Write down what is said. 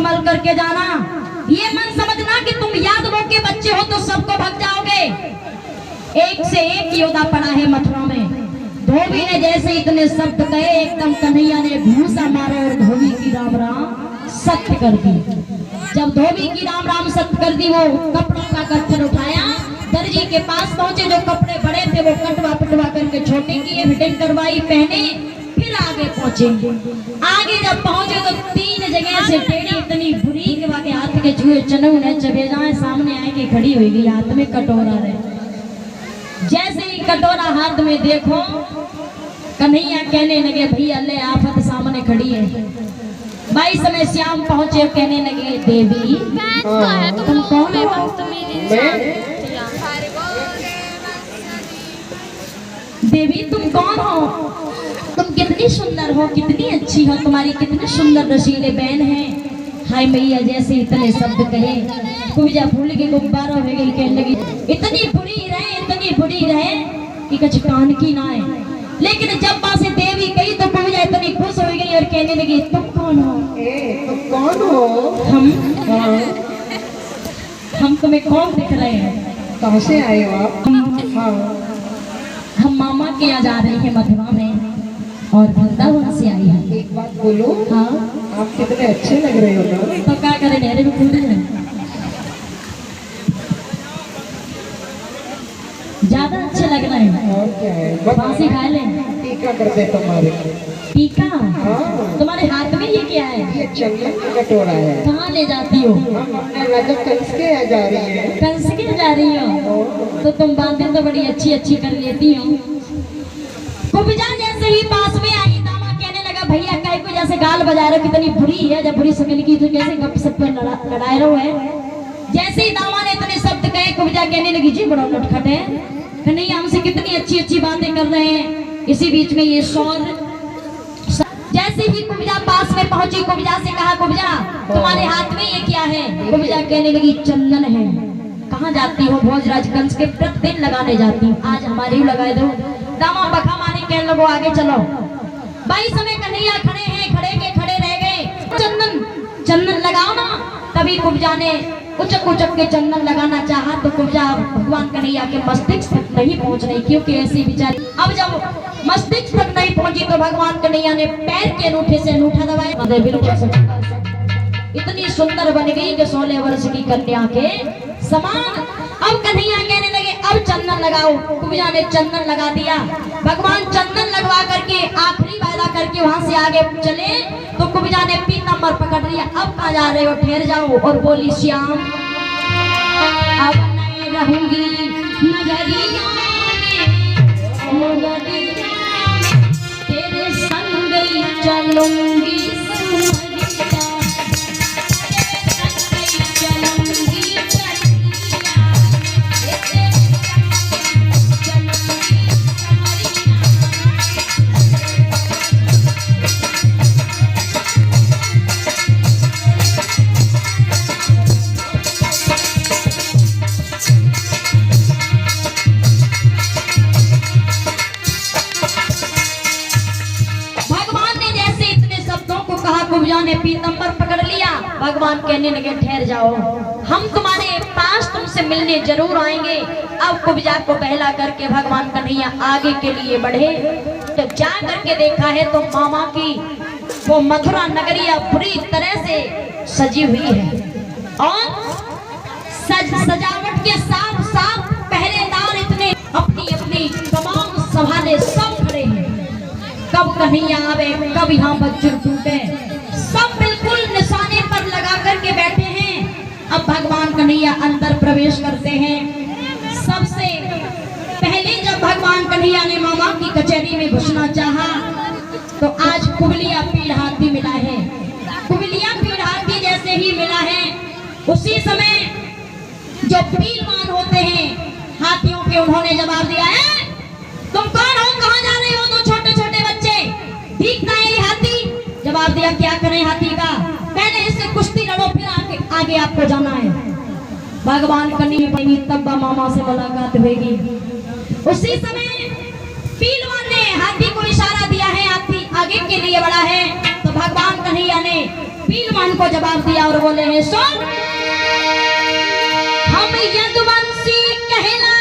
संभल करके जाना। ये मन समझना कि तुम यादवों के बच्चे हो तो सबको भग जाओगे। एक से एक योद्धा पड़ा है मथुरा में। धोबी ने जैसे इतने शब्द कहे, एकदम कन्हैया ने घूसा मारा और धोबी की राम राम सत्य कर दी। जब धोबी की राम राम सत्य कर दी, वो कपड़ों का गट्ठर उठाया, दर्जी के पास पहुंचे। जो कपड़े बड़े थे वो कटवा पिटवा करके छोटे किए, फिटिंग करवाई, पहने, फिर आगे पहुंचे। आगे जब पहुंचे तो 3 जगह से टेढ़ी इतनी बुरी कि वहां के हाथ के जुए चने उन्हें चबे जाए, सामने आए कि खड़ी हुई, हाथ में कटोरा रहे। जैसे ही कटोरा हाथ में देखो, कन्हैया कहने लगे भैया ले आफत सामने खड़ी है। भाई समय श्याम पहुंचे, कहने लगे देवी तुम कौन हो? देवी तुम कौन हो? तुम कितनी सुंदर हो, कितनी अच्छी हो, तुम्हारी कितने सुंदर रसीले बैन हैं। हाय मैया जैसे इतने शब्द कहे, कुबिजा फूल के गुब्बारा हो गई। कहने लगी इतनी बुरी रहे कि कुछ कान की ना है। लेकिन जब वहां से देवी गई तो कुबिजा इतनी खुश हो गई और कहने लगी तुम कौन हो? तुम कौन हो? हम तुम्हें कौन दिख रहे हैं? कहाँ से आए हो आप? हम मामा के यहाँ जा रहे हैं मथुरा में और वृंदावन से आई है। एक बात बोलो। हाँ आप कितने अच्छे लग रहे हो ना। तो क्या करें, नहरे में कूद रहे हैं। ज्यादा अच्छे लग रहे हैं। और क्या है, फांसी खा ले। टीका कर दे तुम्हारे। टीका? हाँ। तुम्हारे हाथ में ये क्या है? ये चंदन का कटोरा है। कहाँ ले जाती हो? हम अपने राजा कंस के यहाँ जा रही है। कंस के जा रही हो? तो तुम बातें तो बड़ी अच्छी कर लेती हो। कुबिजा जैसे ही पास में आई, दामा कहने लगा भैया कहीं को जैसे गाल बजा रहे हो, कितनी बुरी है। जब बुरी शक्ल की तो कैसे गपशप पर लड़ाए रहो है। जैसे ही दामा ने इतने शब्द कहे, कुबिजा कहने लगी जी बड़ा नटखट है, कन्हैया हमसे कितनी अच्छी बातें कर रहे हैं। इसी बीच में ये शौर जैसे ही कुबिजा पास में पहुंची, कुबिजा से कहा कुबिजा तुम्हारे हाथ में ये क्या है? कुबिजा कहने लगी चंदन है। कहाँ जाती हो? भोजराज कंस के प्रतिदिन लगाने जाती हूँ, आज हमारी लगा दो। दामा बखा मारी, कहने लगो आगे चलो। भाई समय कन्हैया खड़े हैं, खड़े के खड़े रह गए। चंदन लगाओ ना। तभी कुबिजा ने उचक के चंदन लगाना चाहा तो कुबिजा भगवान कन्हैया के मस्तिष्क तक नहीं पहुंच रही, क्योंकि ऐसी बेचारी। अब जब मस्तिष्क तक नहीं पहुंची तो भगवान कन्हैया ने पैर के अंगूठे से अंगूठा दबाया। इतनी सुंदर बन गई कि 16 वर्ष की कन्या के समान। अब कन्हैया कहने लगे अब चंदन लगाओ। कुबिजा ने चंदन लगा दिया। भगवान चंदन लगवा करके आखिरी वायदा करके वहां से आगे चले तो कुबिजा ने पीतांबर पकड़ लिया। अब कहाँ जा रहे हो? ठहर जाओ। और बोली श्याम अब नहीं रहूंगी नगरिया में, तेरे संग ही चलूंगी ने पीतंबर पकड़ लिया। भगवान कहने लगे ठहर जाओ, हम तुम्हारे पास तुमसे मिलने जरूर आएंगे। अब कुबिजा को बहला करके भगवान कन्हैया आगे के लिए बढ़े। तो जा करके देखा है तो मामा की वो मथुरा नगरिया बुरी तरह से सजी हुई है और सजावट के साथ साथ पहरेदार इतने अपनी तमाम सभाने सब खड़े हैं। कब कन्हैया आवे, कब यहाँ बज्र टूटे, सब बिल्कुल निशाने पर लगा करके बैठे हैं। अब भगवान कन्हैया अंदर प्रवेश करते हैं। सबसे पहले जब भगवान कन्हैया ने मामा की कचहरी में घुसना चाहा तो आज कुबलिया पीड़ हाथी मिला है। कुबलिया पीड़ हाथी जैसे ही मिला है उसी समय जो पीलवान होते हैं हाथियों के, उन्होंने जवाब दिया है तुम कौन हो, कहाँ जा रहे हो? तो छोटे छोटे बच्चे, दिखता है हाथी। जवाब दिया क्या करें हाथी का, पहले इससे कुश्ती लड़ो फिर आगे आपको जाना है। भगवान कन्हैया तब मामा से मुलाकात होगी। उसी समय पीलवान ने हाथी को इशारा दिया है, हाथी आगे के लिए बढ़ा है। तो भगवान कन्हैया ने पीलवान को जवाब दिया और बोले हैं सुन, हम यदुवंशी कहला